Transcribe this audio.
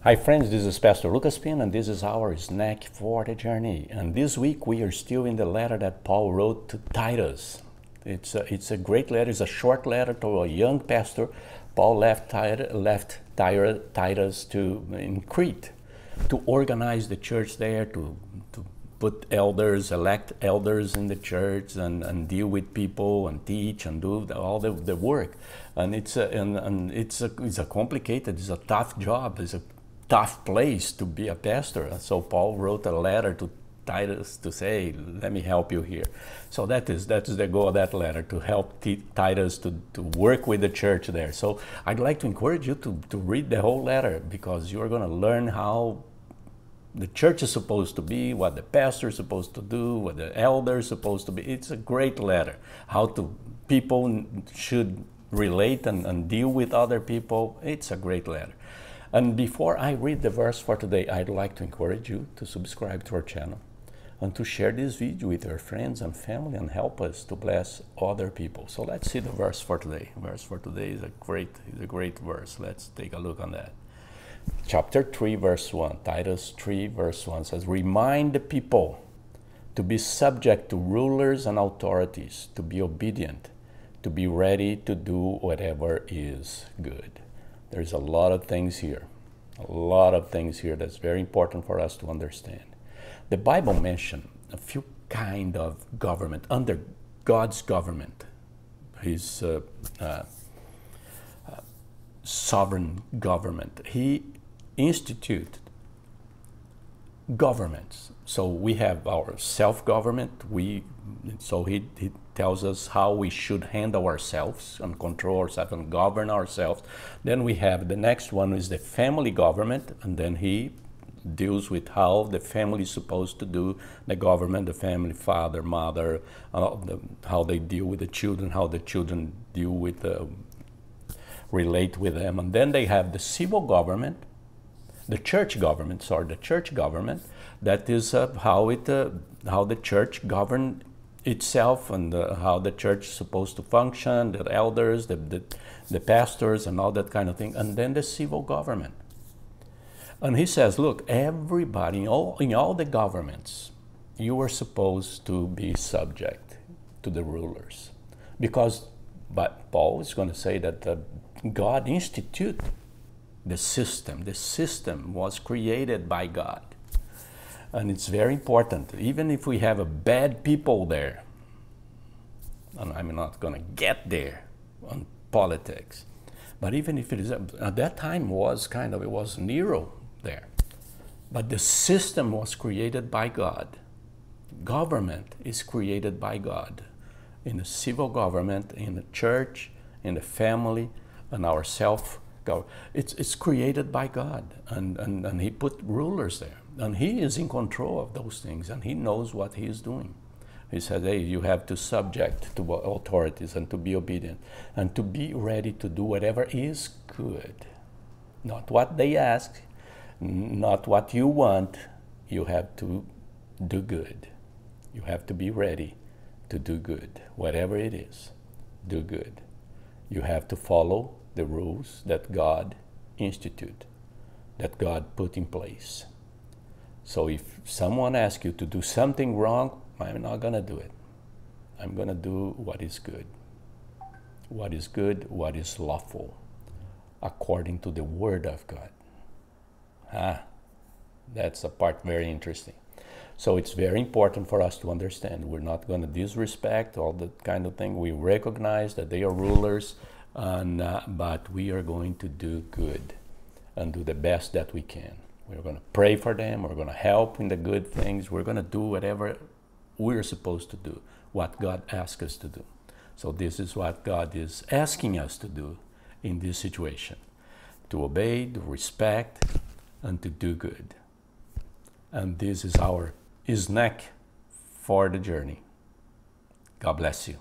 Hi friends, this is Pastor Lucas Pin and this is our snack for the journey. And this week we are still in the letter that Paul wrote to Titus. It's a great letter, it's a short letter to a young pastor. Paul left Titus in Crete to organize the church there, to put elders, elect elders in the church and deal with people and teach and do all the work. And it's a complicated, it's a tough job, it's a tough place to be a pastor. And so Paul wrote a letter to Titus to say, let me help you here. So that is the goal of that letter, to help Titus to work with the church there. So I'd like to encourage you to read the whole letter, because you're going to learn how the church is supposed to be, what the pastor is supposed to do, what the elder is supposed to be. It's a great letter, how people should relate and deal with other people. It's a great letter. And before I read the verse for today, I'd like to encourage you to subscribe to our channel and to share this video with your friends and family and help us to bless other people. So let's see the verse for today. The verse for today is a great verse. Let's take a look on that. Chapter 3, verse 1. Titus 3, verse 1 says, "Remind the people to be subject to rulers and authorities, to be obedient, to be ready to do whatever is good." There's a lot of things here that's very important for us to understand. The Bible mentions a few kind of government under God's government, His sovereign government. He instituted governments. So we have our self-government. So he tells us how we should handle ourselves and control ourselves and govern ourselves. Then we have the next one is the family government, and then he deals with how the family is supposed to do the government, the family, father, mother, how they deal with the children, how the children deal with relate with them. And then they have the civil government, the church government, that is how the church governs itself, and how the church is supposed to function, the elders, the pastors, and all that kind of thing. And then the civil government. And he says, look, everybody, in all the governments, you are supposed to be subject to the rulers. But Paul is going to say that God instituted the system. The system was created by God. And it's very important, even if we have a bad people there, and I'm not going to get there on politics, but even if it is, at that time it was Nero there. But the system was created by God. Government is created by God. In the civil government, in the church, in the family, and our self-government. It's created by God, and He put rulers there. And He is in control of those things, and He knows what He is doing. He said, hey, you have to subject to authorities and to be obedient and to be ready to do whatever is good. Not what they ask, not what you want. You have to do good. You have to be ready to do good. Whatever it is, do good. You have to follow the rules that God instituted, that God put in place. So if someone asks you to do something wrong, I'm not going to do it. I'm going to do what is good. What is good, what is lawful, according to the Word of God. That's a part very interesting. So it's very important for us to understand. We're not going to disrespect all that kind of thing. We recognize that they are rulers, but we are going to do good and do the best that we can. We're going to pray for them. We're going to help in the good things. We're going to do whatever we're supposed to do, what God asks us to do. So this is what God is asking us to do in this situation: to obey, to respect, and to do good. And this is our snack for the journey. God bless you.